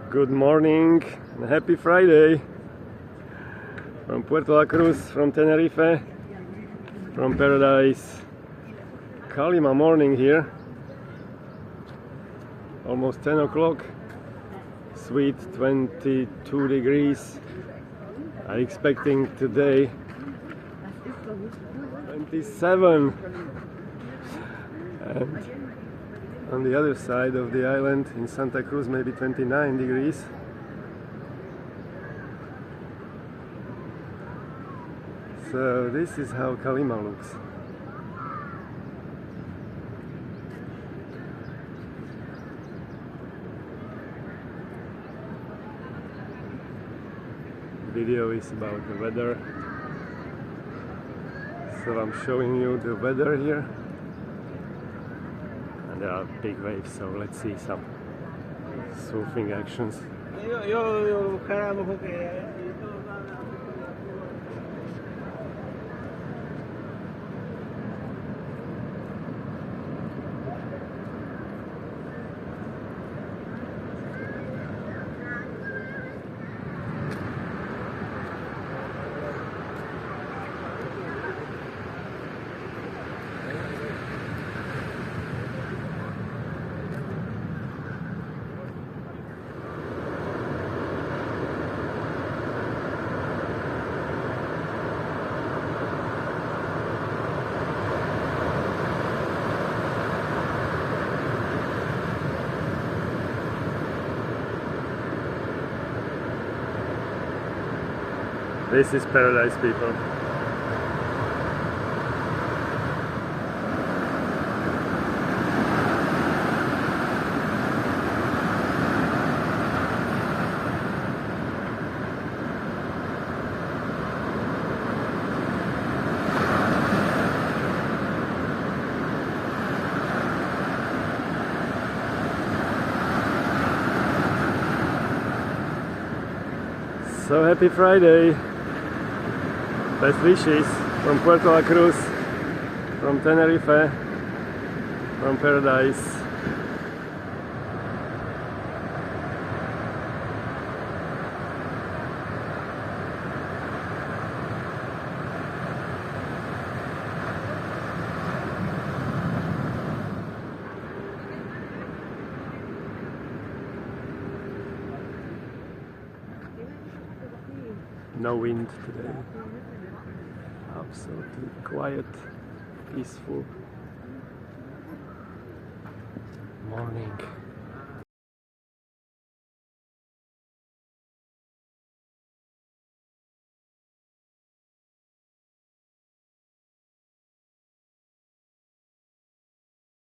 Good morning and happy Friday from Puerto Cruz, from Tenerife, from paradise. Kalima morning here, almost 10 o'clock, sweet 22 degrees. I'm expecting today 27, and on the other side of the island in Santa Cruz maybe 29 degrees. So this is how Kalima looks. Video is about the weather, so I'm showing you the weather here. There are big waves, so let's see some surfing actions. This is paradise, people. So happy Friday! Best wishes from Puerto Cruz, from Tenerife, from paradise. No wind today. Absolutely quiet, peaceful morning.